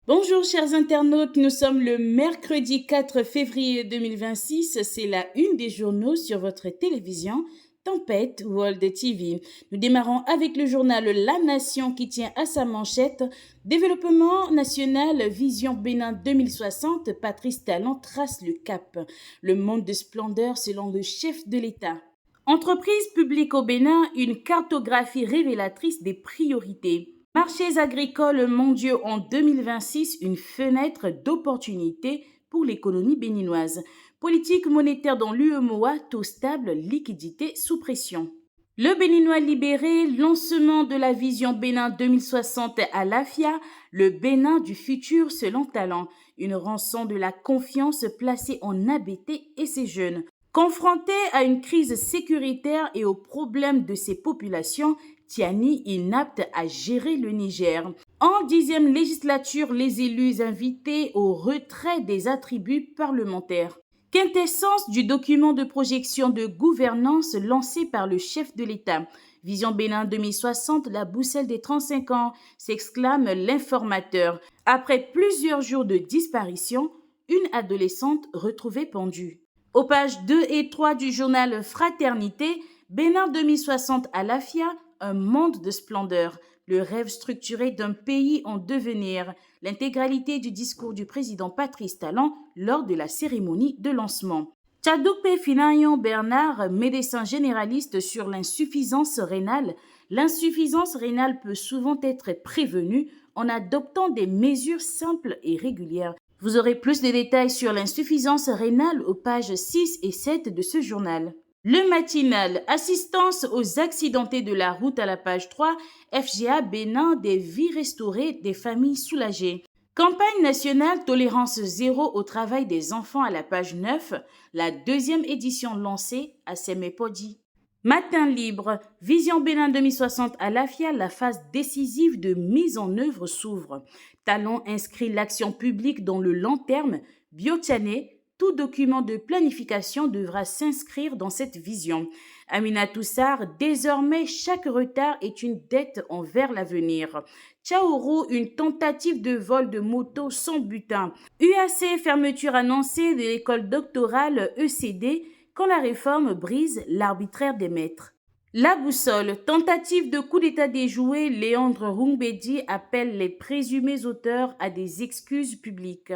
Bonjour chers internautes, nous sommes le mercredi 4 février 2026, c'est la une des journaux sur votre télévision Tempête World TV. Nous démarrons avec le journal La Nation qui tient à sa manchette Développement national Vision Bénin 2060, Patrice Talon trace le cap. Le monde de splendeur selon le chef de l'État. Entreprise publique au Bénin, une cartographie révélatrice des priorités. Marchés agricoles mondiaux en 2026, une fenêtre d'opportunité pour l'économie béninoise. Politique monétaire dans l'UEMOA, taux stable, liquidité sous pression. Le Béninois libéré, lancement de la vision Bénin 2060 à l'AFIA, le Bénin du futur selon Talent, une rançon de la confiance placée en ABT et ses jeunes. Confronté à une crise sécuritaire et aux problèmes de ses populations, Tiani inapte à gérer le Niger. En 10e législature, les élus invités au retrait des attributs parlementaires. Quintessence du document de projection de gouvernance lancé par le chef de l'État. Vision Bénin 2060, la boussole des 35 ans, s'exclame l'informateur. Après plusieurs jours de disparition, une adolescente retrouvée pendue. Aux pages 2 et 3 du journal Fraternité, Bénin 2060 à l'AFIA, un monde de splendeur, le rêve structuré d'un pays en devenir, l'intégralité du discours du président Patrice Talon lors de la cérémonie de lancement. Tchadoupe Finayon Bernard, médecin généraliste sur l'insuffisance rénale. L'insuffisance rénale peut souvent être prévenue en adoptant des mesures simples et régulières. Vous aurez plus de détails sur l'insuffisance rénale aux pages 6 et 7 de ce journal. Le matinal, assistance aux accidentés de la route à la page 3, FGA Bénin, des vies restaurées, des familles soulagées. Campagne nationale tolérance zéro au travail des enfants à la page 9, la deuxième édition lancée à Semepodi. Matin libre, Vision Bénin 2060 à l'AFIA, la phase décisive de mise en œuvre s'ouvre. Talon inscrit l'action publique dans le long terme. Biotiané, tout document de planification devra s'inscrire dans cette vision. Amina Toussard, désormais chaque retard est une dette envers l'avenir. Tchaourou, une tentative de vol de moto sans butin. UAC, fermeture annoncée de l'école doctorale ECD quand la réforme brise l'arbitraire des maîtres. La boussole, tentative de coup d'État déjoué, Léandre Rungbedi appelle les présumés auteurs à des excuses publiques.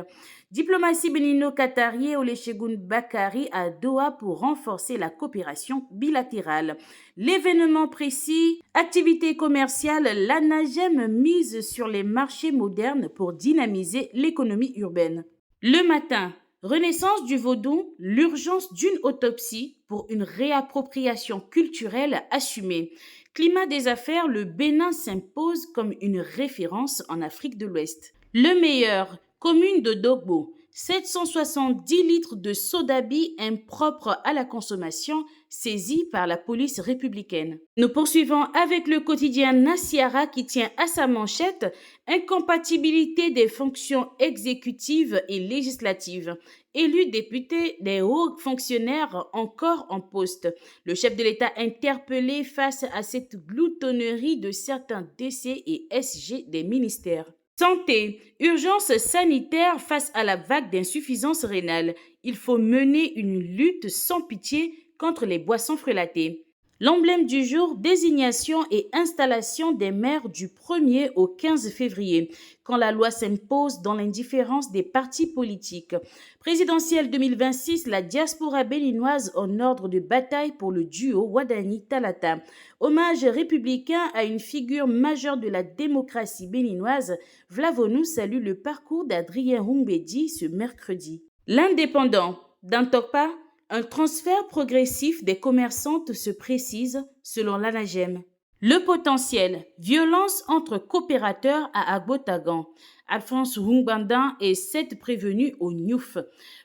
Diplomatie bénino-qatarie Olusegun Bakari à Doha pour renforcer la coopération bilatérale. L'événement précis, activité commerciale, l'ANAGEM mise sur les marchés modernes pour dynamiser l'économie urbaine. Le matin, renaissance du vaudou, l'urgence d'une autopsie pour une réappropriation culturelle assumée. Climat des affaires, le Bénin s'impose comme une référence en Afrique de l'Ouest. Le meilleur, commune de Dogbo, 770 litres de sodabi impropres à la consommation saisis par la police républicaine. Nous poursuivons avec le quotidien Nasiara qui tient à sa manchette incompatibilité des fonctions exécutives et législatives. Élus députés, des hauts fonctionnaires encore en poste. Le chef de l'État interpellé face à cette gloutonnerie de certains DC et SG des ministères. Santé, urgence sanitaire face à la vague d'insuffisance rénale. Il faut mener une lutte sans pitié contre les boissons frelatées. L'emblème du jour, désignation et installation des maires du 1er au 15 février, quand la loi s'impose dans l'indifférence des partis politiques. Présidentielle 2026, la diaspora béninoise en ordre de bataille pour le duo Wadani-Talata. Hommage républicain à une figure majeure de la démocratie béninoise, Vlavonou salue le parcours d'Adrien Rungbedi ce mercredi. L'Indépendant, d'Antokpa, un transfert progressif des commerçantes se précise selon l'ANAGEM. Le potentiel, violence entre coopérateurs à Agbotagan. Alphonse Rungbanda et 7 prévenus au Niouf.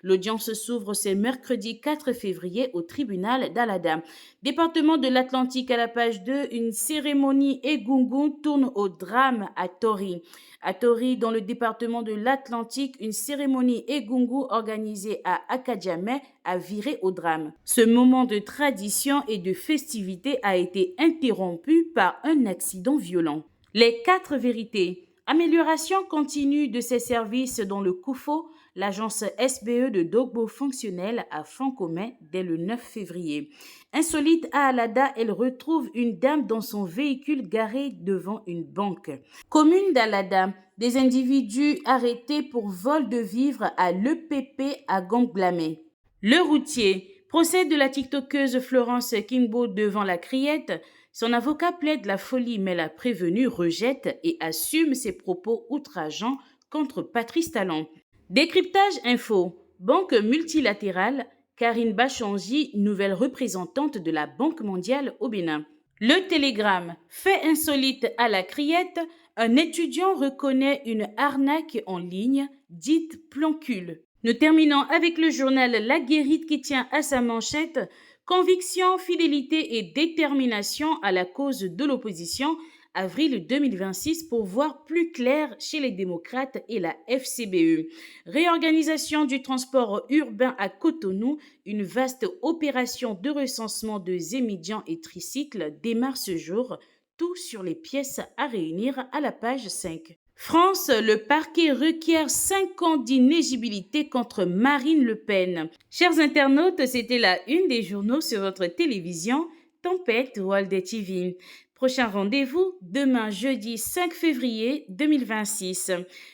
L'audience s'ouvre ce mercredi 4 février au tribunal d'Alada. Département de l'Atlantique à la page 2, une cérémonie Egungun tourne au drame à Tori. À Tori, dans le département de l'Atlantique, une cérémonie Egungun organisée à Akadjamé a viré au drame. Ce moment de tradition et de festivité a été interrompu par un accident violent. Les 4 vérités. Amélioration continue de ses services dans le Koufo, l'agence SBE de Dogbo fonctionnelle à fond commun dès le 9 février. Insolite à Alada, elle retrouve une dame dans son véhicule garé devant une banque. Commune d'Alada, des individus arrêtés pour vol de vivres à l'EPP à Gamblamé. Le routier, procès de la tiktokeuse Florence Kimbo devant la criette. Son avocat plaide la folie, mais la prévenue rejette et assume ses propos outrageants contre Patrice Talon. Décryptage info. Banque multilatérale, Karine Bachangi, nouvelle représentante de la Banque mondiale au Bénin. Le télégramme. Fait insolite à la criette, un étudiant reconnaît une arnaque en ligne dite plancule. Nous terminons avec le journal La Guérite qui tient à sa manchette conviction, fidélité et détermination à la cause de l'opposition, avril 2026 pour voir plus clair chez les démocrates et la FCBE. Réorganisation du transport urbain à Cotonou, une vaste opération de recensement de zémidians et tricycles démarre ce jour, tout sur les pièces à réunir à la page 5. France, le parquet requiert 5 ans d'inéligibilité contre Marine Le Pen. Chers internautes, c'était la une des journaux sur votre télévision Tempête World TV. Prochain rendez-vous demain jeudi 5 février 2026.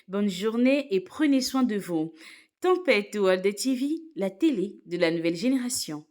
Bonne journée et prenez soin de vous. Tempête World TV, la télé de la nouvelle génération.